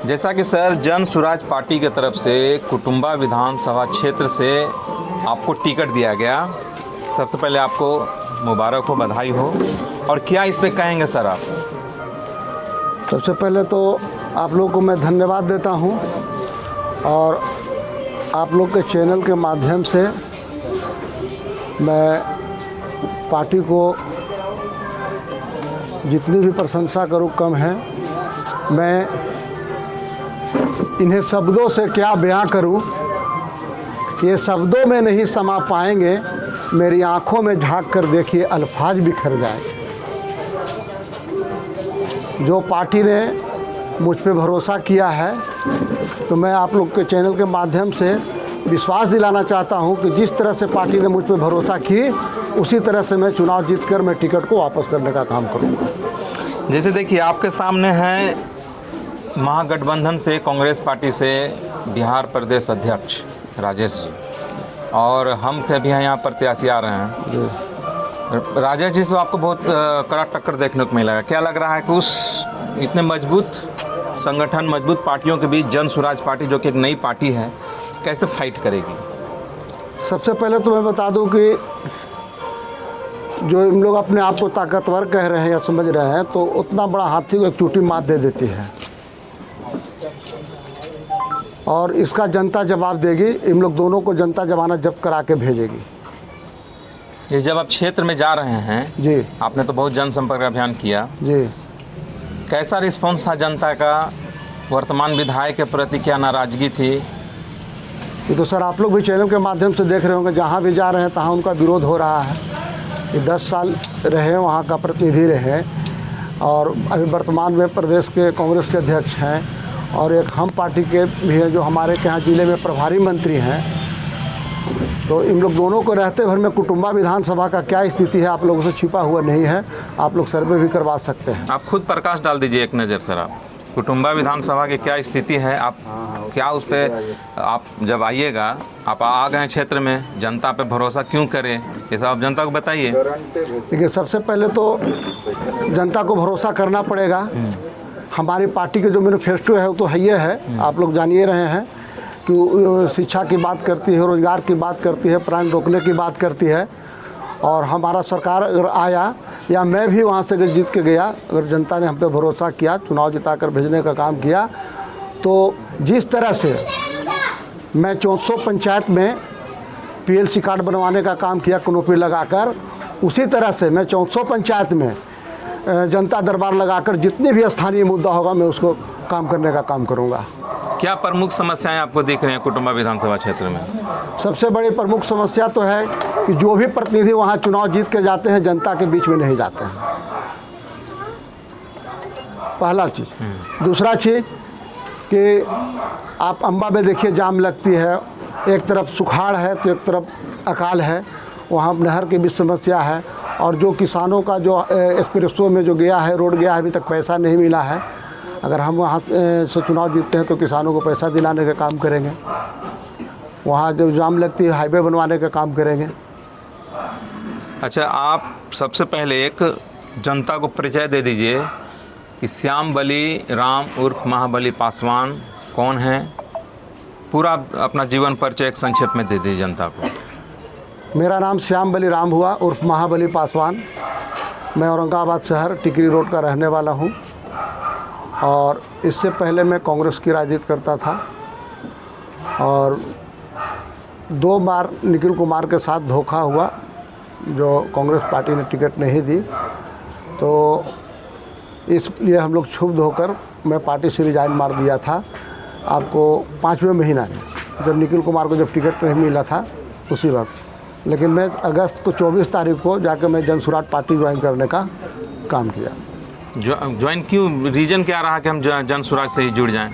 जैसा कि सर जन स्वराज पार्टी की तरफ से कुटुंबा विधानसभा क्षेत्र से आपको टिकट दिया गया, सबसे पहले आपको मुबारक हो, बधाई हो। और क्या इस पे कहेंगे सर आप? सबसे पहले तो आप लोगों को मैं धन्यवाद देता हूं और आप लोग के चैनल के माध्यम से मैं पार्टी को जितनी भी प्रशंसा करूं कम है। मैं इन्हें शब्दों से क्या बयां करूं, ये शब्दों में नहीं समा पाएंगे। मेरी आंखों में झांक कर देखिए, अल्फाज बिखर जाए। जो पार्टी ने मुझ पे भरोसा किया है, तो मैं आप लोग के चैनल के माध्यम से विश्वास दिलाना चाहता हूं कि जिस तरह से पार्टी ने मुझ पे भरोसा की, उसी तरह से मैं चुनाव जीतकर मैं टिकट को वापस करने का काम करूंगा। जैसे देखिए आपके सामने है महागठबंधन से, कांग्रेस पार्टी से बिहार प्रदेश अध्यक्ष राजेश जी, और हम भी यहाँ प्रत्याशी आ रहे हैं। राजेश जी से आपको बहुत कड़ा टक्कर देखने को मिलेगा। क्या लग रहा है कि उस इतने मजबूत संगठन, मजबूत पार्टियों के बीच जन स्वराज पार्टी जो कि एक नई पार्टी है, कैसे फाइट करेगी? सबसे पहले तो मैं बता दूं कि जो इन लोग अपने आप को ताकतवर कह रहे हैं या समझ रहे हैं, तो उतना बड़ा हाथी को एक टूटी मात दे देती है और इसका जनता जवाब देगी। इन लोग दोनों को जनता जमानत जब्त करा के भेजेगी। ये जब आप क्षेत्र में जा रहे हैं जी, आपने तो बहुत जनसंपर्क अभियान किया जी, कैसा रिस्पॉन्स था जनता का? वर्तमान विधायक के प्रति क्या नाराजगी थी? ये तो सर आप लोग भी चैनल के माध्यम से देख रहे होंगे, जहाँ भी जा रहे हैं तहाँ उनका विरोध हो रहा है। ये 10 साल रहे, वहाँ का प्रतिनिधि रहे और अभी वर्तमान में प्रदेश के कांग्रेस के अध्यक्ष हैं, और एक हम पार्टी के भी हैं जो हमारे के यहाँ ज़िले में प्रभारी मंत्री हैं। तो इन लोग दोनों को रहते भर में कुटुंबा विधानसभा का क्या स्थिति है, आप लोगों से छिपा हुआ नहीं है। आप लोग सर्वे भी करवा सकते हैं। आप खुद प्रकाश डाल दीजिए एक नज़र सर। आप कुटुंबा विधानसभा की क्या स्थिति है, आप क्या उस पर, आप जब आइएगा, आप आ गए क्षेत्र में, जनता पे भरोसा क्यों करें, ये सब आप जनता को बताइए। देखिए, सबसे पहले तो जनता को भरोसा करना पड़ेगा। हमारी पार्टी के जो मैनिफेस्टो है वो तो है, आप लोग जानिए रहे हैं कि शिक्षा की बात करती है, रोजगार की बात करती है, अपराध रोकने की बात करती है। और हमारा सरकार अगर आया या मैं भी वहाँ से अगर जीत के गया, अगर जनता ने हम पे भरोसा किया, चुनाव जिताकर भेजने का काम किया, तो जिस तरह से मैं 400 पंचायत में PLC कार्ड बनवाने का काम किया कनोपी लगाकर, उसी तरह से मैं 400 पंचायत में जनता दरबार लगाकर जितने भी स्थानीय मुद्दा होगा मैं उसको काम करने का काम करूंगा। क्या प्रमुख समस्याएं आपको दिख रही हैं कुटुंबा विधानसभा क्षेत्र में? सबसे बड़ी प्रमुख समस्या तो है कि जो भी प्रतिनिधि वहां चुनाव जीत के जाते हैं, जनता के बीच में नहीं जाते हैं, पहला चीज़। दूसरा चीज़ कि आप अम्बा में देखिए जाम लगती है, एक तरफ सुखाड़ है तो एक तरफ अकाल है, वहाँ नहर की भी समस्या है। और जो किसानों का जो एक्सप्रेसो में जो गया है, रोड गया है, अभी तक पैसा नहीं मिला है। अगर हम वहाँ से चुनाव जीतते हैं तो किसानों को पैसा दिलाने का काम करेंगे। वहाँ जो जाम लगती है, हाईवे बनवाने का काम करेंगे। अच्छा, आप सबसे पहले एक जनता को परिचय दे दीजिए कि श्याम बली राम उर्फ महाबली पासवान कौन है। पूरा अपना जीवन परिचय एक संक्षेप में दे दीजिए जनता को। मेरा नाम श्याम बली राम हुआ उर्फ महाबली पासवान। मैं औरंगाबाद शहर टिकरी रोड का रहने वाला हूँ और इससे पहले मैं कांग्रेस की राजनीति करता था और 2 बार निखिल कुमार के साथ धोखा हुआ, जो कांग्रेस पार्टी ने टिकट नहीं दी। तो इसलिए हम लोग क्षुब्ध होकर मैं पार्टी से रिजाइन मार दिया था। आपको 5वें महीना में जब निखिल कुमार को जब टिकट नहीं मिला था उसी वक्त, लेकिन मैं अगस्त को 24 तारीख को जाकर मैं जन स्वराज पार्टी ज्वाइन करने का काम किया। ज्वाइन क्यों, रीजन क्या रहा कि हम जन स्वराज से ही जुड़ जाएं?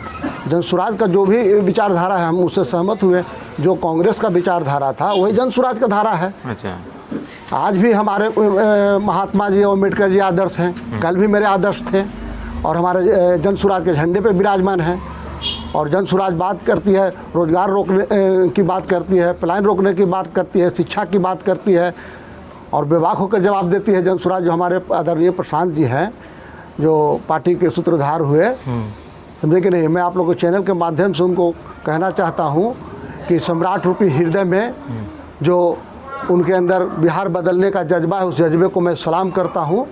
जन स्वराज का जो भी विचारधारा है हम उससे सहमत हुए। जो कांग्रेस का विचारधारा था वही जन स्वराज का धारा है। अच्छा, आज भी हमारे महात्मा जी और अम्बेडकर जी आदर्श हैं, कल भी मेरे आदर्श थे और हमारे जन स्वराज के झंडे पे विराजमान हैं। और जन स्वराज बात करती है, रोजगार रोकने की बात करती है, पलायन रोकने की बात करती है, शिक्षा की बात करती है और बेबाक होकर जवाब देती है जन स्वराज। जो हमारे आदरणीय प्रशांत जी हैं, जो पार्टी के सूत्रधार हुए, समझे कि नहीं। मैं आप लोगों को चैनल के माध्यम से उनको कहना चाहता हूँ कि सम्राट रूपी हृदय में जो उनके अंदर बिहार बदलने का जज्बा है, उस जज्बे को मैं सलाम करता हूँ।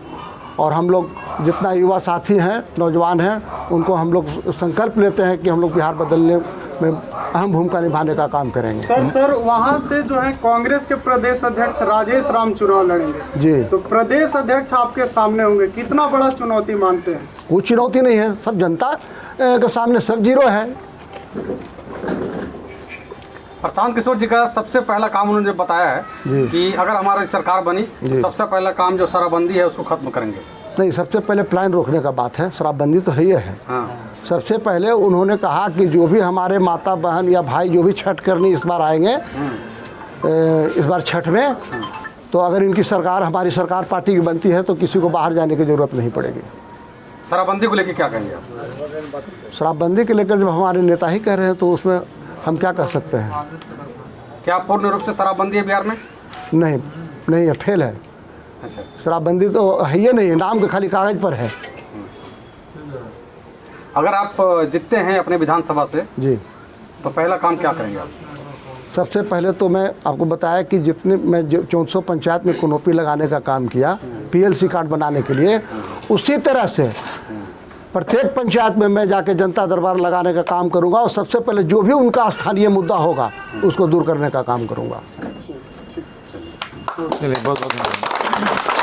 और हम लोग जितना युवा साथी हैं, नौजवान हैं, उनको हम लोग संकल्प लेते हैं कि हम लोग बिहार बदलने में अहम भूमिका निभाने का काम करेंगे। सर वहाँ से जो है कांग्रेस के प्रदेश अध्यक्ष राजेश राम चुनाव लड़ेंगे जी। तो प्रदेश अध्यक्ष आपके सामने होंगे, कितना बड़ा चुनौती मानते हैं? कोई चुनौती नहीं है, सब जनता के सामने सब जीरो है। प्रशांत किशोर जी का सबसे पहला काम उन्होंने बताया है कि अगर हमारी सरकार बनी तो सबसे पहला काम जो शराबबंदी है उसको खत्म करेंगे। नहीं, सबसे पहले प्लान रोकने का बात है, शराबबंदी तो है ही है। हाँ। सबसे पहले उन्होंने कहा कि जो भी हमारे माता बहन या भाई जो भी छठ करनी इस बार आएंगे, इस बार छठ में, तो अगर इनकी सरकार, हमारी सरकार पार्टी की बनती है तो किसी को बाहर जाने की ज़रूरत नहीं पड़ेगी। शराबबंदी को लेकर क्या कहेंगे आप? शराबबंदी के लेकर जब हमारे नेता ही कह रहे हैं तो उसमें हम क्या कह सकते हैं। क्या पूर्ण रूप से शराबबंदी है बिहार में? नहीं है, फेल है। अच्छा, शराबबंदी तो है ही नहीं, नाम के खाली कागज़ पर है। अगर आप जीतते हैं अपने विधानसभा से जी, तो पहला काम क्या करेंगे आप? सबसे पहले तो मैं आपको बताया कि जितने मैं 400 पंचायत में कुनोपी लगाने का काम किया PLC कार्ड बनाने के लिए, उसी तरह से प्रत्येक पंचायत में मैं जाके जनता दरबार लगाने का काम करूंगा और सबसे पहले जो भी उनका स्थानीय मुद्दा होगा उसको दूर करने का काम करूंगा। चलिए, बहुत बहुत धन्यवाद।